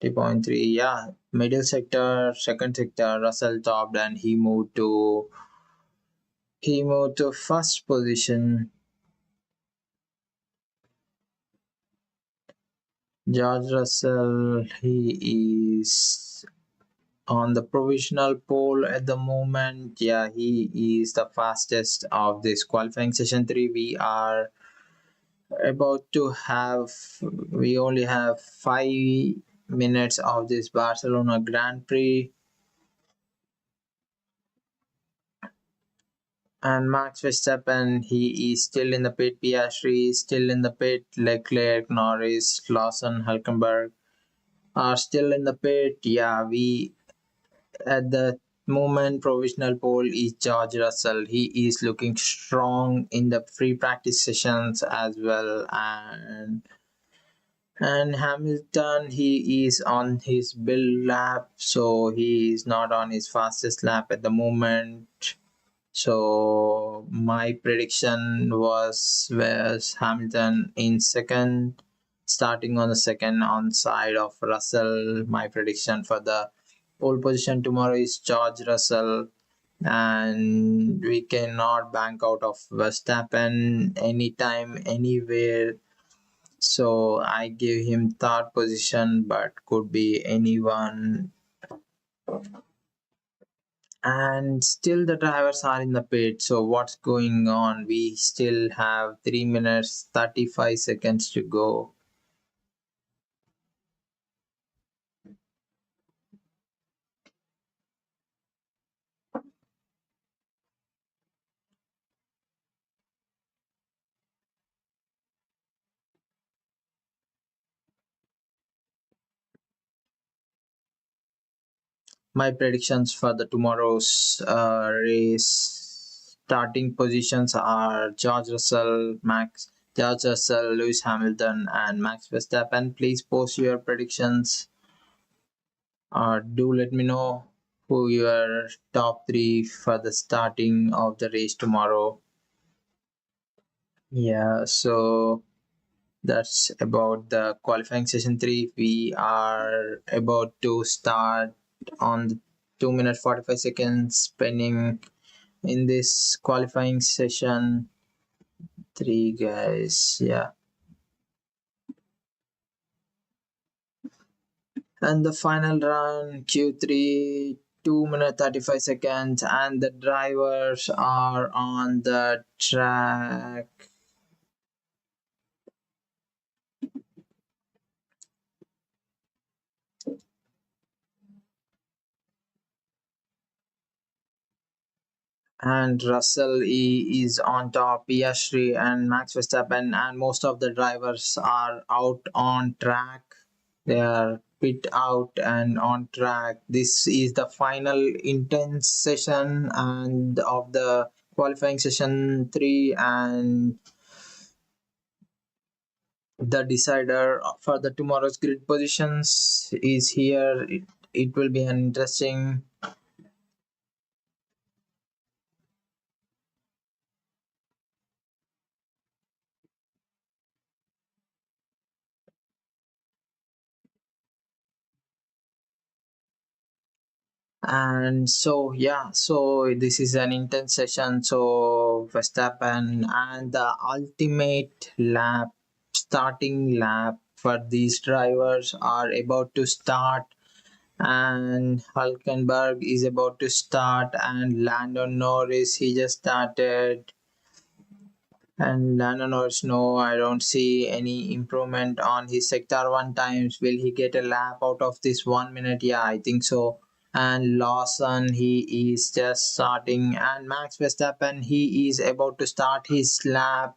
3.3. Yeah, middle sector, second sector, Russell topped, and he moved to first position. George Russell, he is on the provisional pole at the moment. Yeah, he is the fastest of this qualifying session 3. About to have we only have 5 minutes of this Barcelona Grand Prix, and Max Verstappen, he is still in the pit. Piastri is still in the pit. Leclerc, Norris, Lawson, Hulkenberg are still in the pit. Yeah, we at the moment, provisional pole is George Russell. He is looking strong in the free practice sessions as well, and Hamilton, he is on his build lap, so he is not on his fastest lap at the moment. So my prediction was Hamilton in second, starting on the second on side of Russell. My prediction for the pole position tomorrow is George Russell, and we cannot bank out of Verstappen anytime, anywhere. So I give him third position, but could be anyone. And still the drivers are in the pit. So what's going on? We still have 3 minutes 35 seconds to go. My predictions for the tomorrow's race starting positions are George Russell, Lewis Hamilton, and Max Verstappen. Please post your predictions, or do let me know who your top three for the starting of the race tomorrow. Yeah, so that's about the qualifying session 3. We are about to start on the 2 minute 45 seconds spending in this qualifying session 3, guys. Yeah, and the final run Q3, 2 minute 35 seconds, and the drivers are on the track. and Russell is on top, Piastri and Max Verstappen, and most of the drivers are out on track. They are pit out and on track. This is the final intense session and of the qualifying session 3, and the decider for the tomorrow's grid positions is here. It will be an interesting. And so yeah, so this is an intense session. So Verstappen and the ultimate lap, starting lap for these drivers are about to start, and Hulkenberg is about to start, and Lando Norris he just started. And Lando Norris, no, I don't see any improvement on his sector one times. Will he get a lap out of this 1 minute? Yeah, I think so. And Lawson, he is just starting. And Max Verstappen, he is about to start his lap.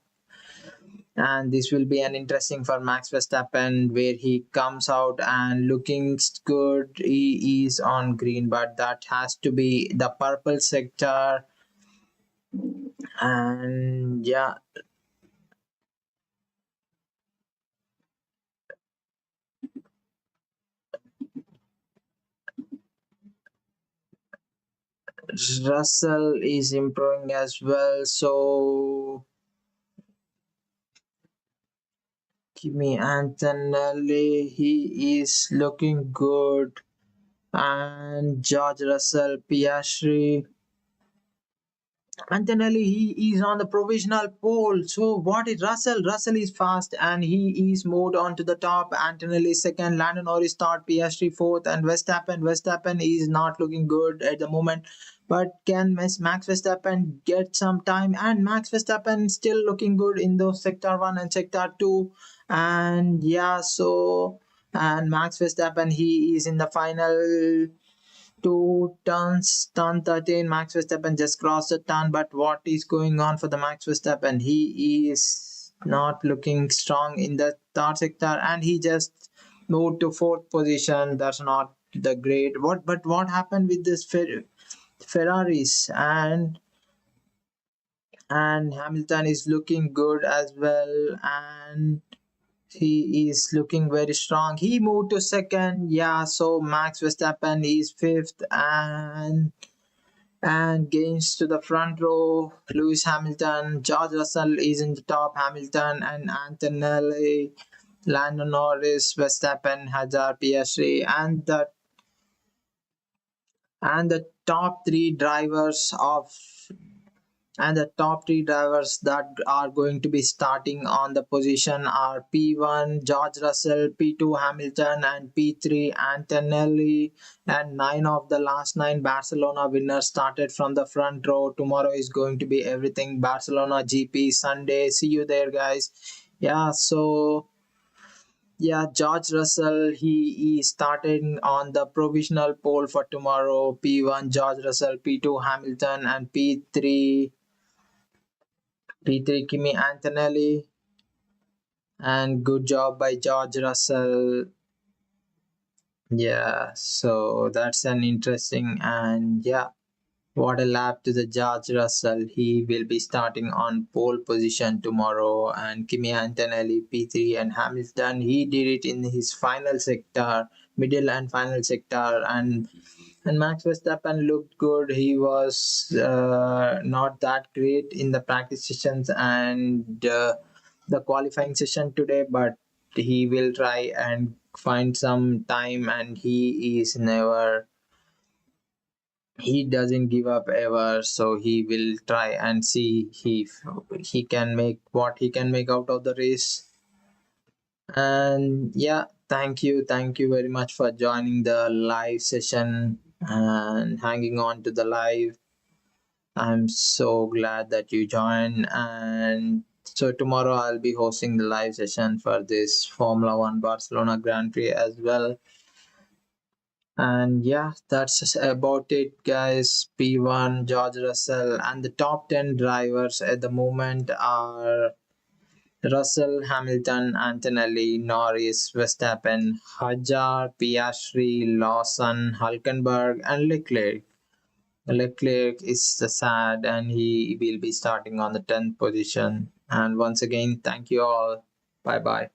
And this will be an interesting for Max Verstappen where he comes out and looking good. He is on green, but that has to be the purple sector. And yeah, Russell is improving as well. So Kimi Antonelli, he is looking good. And George Russell, Piastri, Antonelli, he is on the provisional pole. So what is Russell? Russell is fast and he is moved on to the top. Antonelli second, Lando Norris third, Piastri fourth, and Verstappen is not looking good at the moment. But can Max Verstappen get some time? And Max Verstappen still looking good in those sector one and sector two. And yeah, so and Max Verstappen he is in the final two turns. Turn 13, Max Verstappen just crossed the turn. But what is going on for the Max Verstappen? He is not looking strong in the third sector, and he just moved to fourth position. That's not the great. What happened with this Ferraris? And Hamilton is looking good as well, and he is looking very strong. He moved to second. Yeah, so Max Verstappen is fifth, and gains to the front row. Lewis Hamilton, George Russell is in the top. Hamilton and Antonelli, Lando Norris, Verstappen, Hazard, Piastri, and the top three drivers of and the top three drivers that are going to be starting on the position are P1 George Russell, P2 Hamilton, and P3 Antonelli. And nine of the last nine Barcelona winners started from the front row. Tomorrow is going to be everything Barcelona GP Sunday. See you there, guys. Yeah, so yeah, George Russell, he is starting on the provisional pole for tomorrow. P1 George Russell, P2 Hamilton, and P3 Kimi Antonelli, and good job by George Russell. Yeah, so that's an interesting, and yeah, what a lap to the George Russell. He will be starting on pole position tomorrow, and Kimi Antonelli P3 and Hamilton. He did it in his final sector, middle and final sector, and Max Verstappen looked good. He was not that great in the practice sessions and the qualifying session today, but he will try and find some time, and he doesn't give up ever. So he will try and see he can make what he can make out of the race. And yeah, thank you very much for joining the live session and hanging on to the live. I'm so glad that you joined. And so tomorrow I'll be hosting the live session for this Formula One Barcelona Grand Prix as well. And yeah, that's about it, guys. P1, George Russell, and the top 10 drivers at the moment are Russell, Hamilton, Antonelli, Norris, Verstappen, Hadjar, Piastri, Lawson, Hulkenberg, and Leclerc. Leclerc is the sad, and he will be starting on the 10th position. And once again, thank you all. Bye bye.